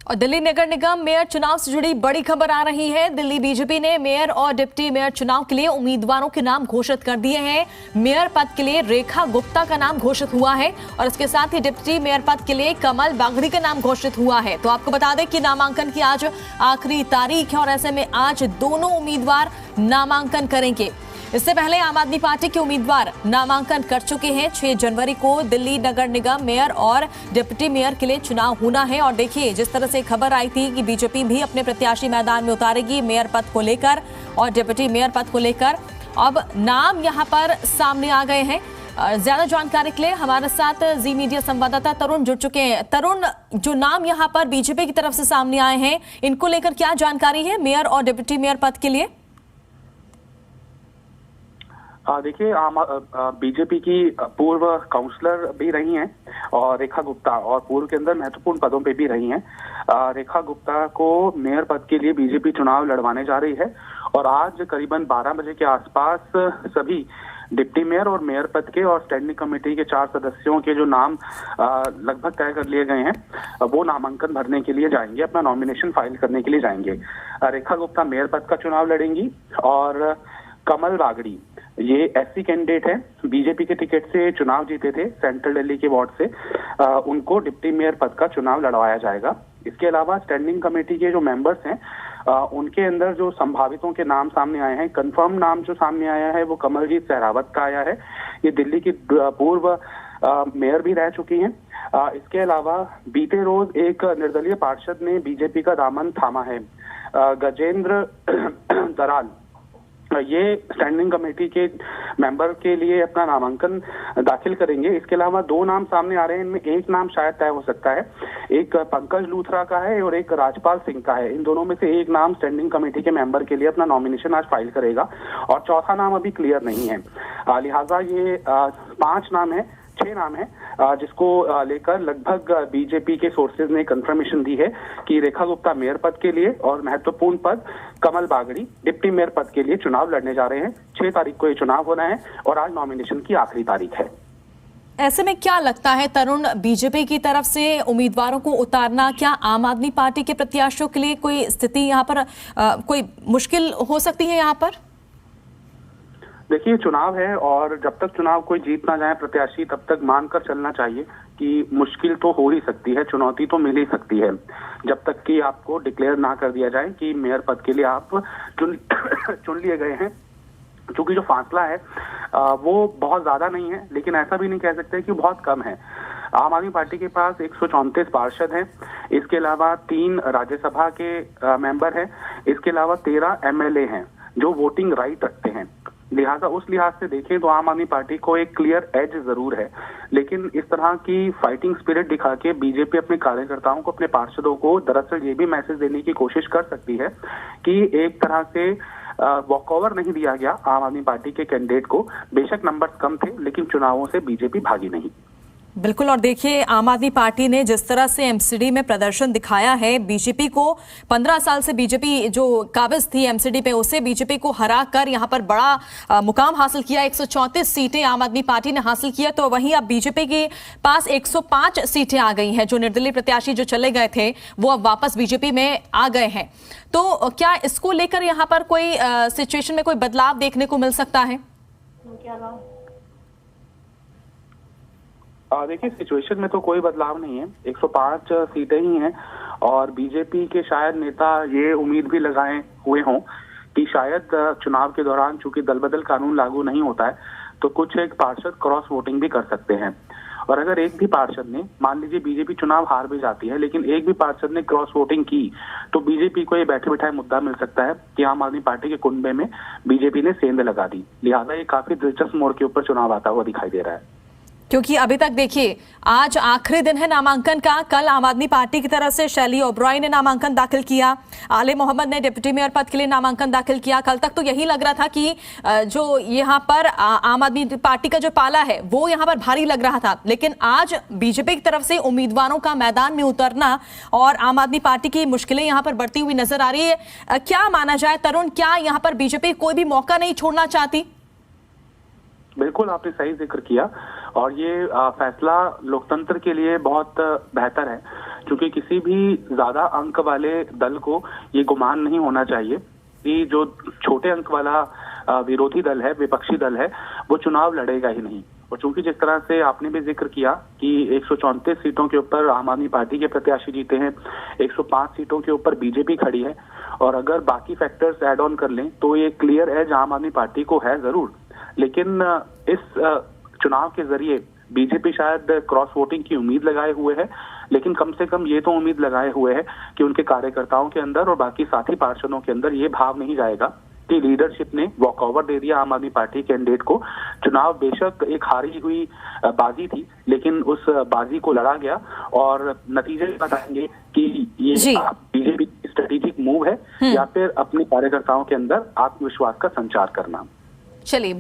और दिल्ली नगर निगम मेयर चुनाव से जुड़ी बड़ी खबर आ रही है। दिल्ली बीजेपी ने मेयर और डिप्टी मेयर चुनाव के लिए उम्मीदवारों के नाम घोषित कर दिए हैं। मेयर पद के लिए रेखा गुप्ता का नाम घोषित हुआ है और इसके साथ ही डिप्टी मेयर पद के लिए कमल बागड़ी का नाम घोषित हुआ है। तो आपको बता दें कि नामांकन की आज आखिरी तारीख है और ऐसे में आज दोनों उम्मीदवार नामांकन करेंगे। इससे पहले आम आदमी पार्टी के उम्मीदवार नामांकन कर चुके हैं। 6 जनवरी को दिल्ली नगर निगम मेयर और डिप्टी मेयर के लिए चुनाव होना है। और देखिए, जिस तरह से खबर आई थी कि बीजेपी भी अपने प्रत्याशी मैदान में उतारेगी मेयर पद को लेकर और डिप्टी मेयर पद को लेकर, अब नाम यहां पर सामने आ गए हैं। ज्यादा जानकारी के लिए हमारे साथ जी मीडिया संवाददाता तरुण जुड़ चुके हैं। तरुण, जो नाम यहां पर बीजेपी की तरफ से सामने आए हैं, इनको लेकर क्या जानकारी है मेयर और डिप्टी मेयर पद के लिए? देखिए, बीजेपी की पूर्व काउंसलर भी रही हैं और रेखा गुप्ता, और पूर्व के अंदर महत्वपूर्ण पदों पे भी रही हैं। रेखा गुप्ता को मेयर पद के लिए बीजेपी चुनाव लड़वाने जा रही है और आज करीबन 12 बजे के आसपास सभी डिप्टी मेयर और मेयर पद के और स्टैंडिंग कमेटी के 4 सदस्यों के जो नाम लगभग तय कर लिए गए हैं, वो नामांकन भरने के लिए जाएंगे, अपना नॉमिनेशन फाइल करने के लिए जाएंगे। रेखा गुप्ता मेयर पद का चुनाव लड़ेंगी और कमल बागड़ी ये एससी कैंडिडेट है, बीजेपी के टिकट से चुनाव जीते थे सेंट्रल दिल्ली के वार्ड से, उनको डिप्टी मेयर पद का चुनाव लड़वाया जाएगा। इसके अलावा स्टैंडिंग कमेटी के जो मेंबर्स हैं, उनके अंदर जो संभावितों के नाम सामने आए हैं, कंफर्म नाम जो सामने आया है वो कमलजीत सहरावत का आया है। ये दिल्ली की पूर्व मेयर भी रह चुकी हैं। इसके अलावा बीते रोज एक निर्दलीय पार्षद ने बीजेपी का दामन थामा है, गजेंद्र दराल, ये स्टैंडिंग कमेटी के मेंबर के लिए अपना नामांकन दाखिल करेंगे। इसके अलावा 2 नाम सामने आ रहे हैं, इनमें एक नाम शायद तय हो सकता है, एक पंकज लूथरा का है और एक राजपाल सिंह का है। इन दोनों में से एक नाम स्टैंडिंग कमेटी के मेंबर के लिए अपना नॉमिनेशन आज फाइल करेगा और चौथा नाम अभी क्लियर नहीं है। लिहाजा ये 5 नाम है, 6 नाम है, जिसको लेकर लगभग बीजेपी के सोर्सेज ने कंफर्मेशन दी है कि रेखा गुप्ता मेयर पद के लिए और महत्वपूर्ण पद कमल बागड़ी डिप्टी मेयर पद के लिए चुनाव लड़ने जा रहे हैं। 6 तारीख को ये चुनाव होना है और आज नॉमिनेशन की आखिरी तारीख है। ऐसे में क्या लगता है तरुण, बीजेपी की तरफ से उम्मीदवारों को उतारना क्या आम आदमी पार्टी के प्रत्याशियों के लिए कोई स्थिति यहाँ पर कोई मुश्किल हो सकती है यहाँ पर? देखिए, चुनाव है और जब तक चुनाव कोई जीत ना जाए प्रत्याशी, तब तक मानकर चलना चाहिए कि मुश्किल तो हो ही सकती है, चुनौती तो मिल ही सकती है, जब तक कि आपको डिक्लेयर ना कर दिया जाए कि मेयर पद के लिए आप चुन लिए गए हैं। क्योंकि जो फासला है वो बहुत ज्यादा नहीं है, लेकिन ऐसा भी नहीं कह सकते कि बहुत कम है। आम आदमी पार्टी के पास 134 पार्षद हैं, इसके अलावा 3 राज्यसभा के मेंबर हैं, इसके अलावा 13 एमएलए हैं जो वोटिंग राइट रखते हैं। लिहाजा उस लिहाज से देखें तो आम आदमी पार्टी को एक क्लियर एज जरूर है, लेकिन इस तरह की फाइटिंग स्पिरिट दिखा के बीजेपी अपने कार्यकर्ताओं को, अपने पार्षदों को दरअसल ये भी मैसेज देने की कोशिश कर सकती है कि एक तरह से वॉकओवर नहीं दिया गया आम आदमी पार्टी के कैंडिडेट को। बेशक नंबर्स कम थे, लेकिन चुनावों से बीजेपी भागी नहीं। बिल्कुल, और देखिए, आम आदमी पार्टी ने जिस तरह से एमसीडी में प्रदर्शन दिखाया है, बीजेपी को 15 साल से बीजेपी जो काबिज थी एमसीडी पे, उसे बीजेपी को हरा कर यहां पर बड़ा मुकाम हासिल किया। 134 सीटें आम आदमी पार्टी ने हासिल किया, तो वहीं अब बीजेपी के पास 105 सीटें आ गई हैं। जो निर्दलीय प्रत्याशी जो चले गए थे वो अब वापस बीजेपी में आ गए हैं। तो क्या इसको लेकर यहाँ पर कोई सिचुएशन में कोई बदलाव देखने को मिल सकता है? देखिए, सिचुएशन में तो कोई बदलाव नहीं है, 105 सीटें ही हैं और बीजेपी के शायद नेता ये उम्मीद भी लगाए हुए हों कि शायद चुनाव के दौरान, चूंकि दल बदल कानून लागू नहीं होता है, तो कुछ एक पार्षद क्रॉस वोटिंग भी कर सकते हैं। और अगर एक भी पार्षद ने, मान लीजिए बीजेपी चुनाव हार भी जाती है, लेकिन एक भी पार्षद ने क्रॉस वोटिंग की, तो बीजेपी को ये बैठे बिठाए मुद्दा मिल सकता है कि आम आदमी पार्टी के कुनबे में बीजेपी ने सेंध लगा दी। लिहाजा ये काफी दिलचस्प मोड़ के ऊपर चुनाव आता हुआ दिखाई दे रहा है। क्योंकि अभी तक देखिए, आज आखिरी दिन है नामांकन का। कल आम आदमी पार्टी की तरफ से शैली ओबरॉय ने नामांकन दाखिल किया, आले मोहम्मद ने डिप्टी मेयर पद के लिए नामांकन दाखिल किया। कल तक तो यही लग रहा था कि जो यहाँ पर आम आदमी पार्टी का जो पाला है वो यहाँ पर भारी लग रहा था, लेकिन आज बीजेपी की तरफ से उम्मीदवारों का मैदान में उतरना और आम आदमी पार्टी की मुश्किलें यहाँ पर बढ़ती हुई नजर आ रही है। क्या माना जाए तरुण, क्या यहाँ पर बीजेपी कोई भी मौका नहीं छोड़ना चाहती? बिल्कुल, आपने सही जिक्र किया और ये फैसला लोकतंत्र के लिए बहुत बेहतर है क्योंकि किसी भी ज्यादा अंक वाले दल को ये गुमान नहीं होना चाहिए कि जो छोटे अंक वाला विरोधी दल है, विपक्षी दल है, वो चुनाव लड़ेगा ही नहीं। और चूंकि जिस तरह से आपने भी जिक्र किया कि 134 सीटों के ऊपर आम आदमी पार्टी के प्रत्याशी जीते हैं, 105 सीटों के ऊपर बीजेपी खड़ी है, और अगर बाकी फैक्टर्स ऐड ऑन कर लें तो ये क्लियर एज आम आदमी पार्टी को है जरूर। लेकिन इस चुनाव के जरिए बीजेपी शायद क्रॉस वोटिंग की उम्मीद लगाए हुए है, लेकिन कम से कम ये तो उम्मीद लगाए हुए है कि उनके कार्यकर्ताओं के अंदर और बाकी साथी पार्षदों के अंदर ये भाव नहीं जाएगा कि लीडरशिप ने वॉकओवर दे दिया आम आदमी पार्टी कैंडिडेट को। चुनाव बेशक एक हारी हुई बाजी थी, लेकिन उस बाजी को लड़ा गया और नतीजे बताएंगे कि ये बीजेपी की स्ट्रेटेजिक मूव है या फिर अपने कार्यकर्ताओं के अंदर आत्मविश्वास का संचार करना। चलिए।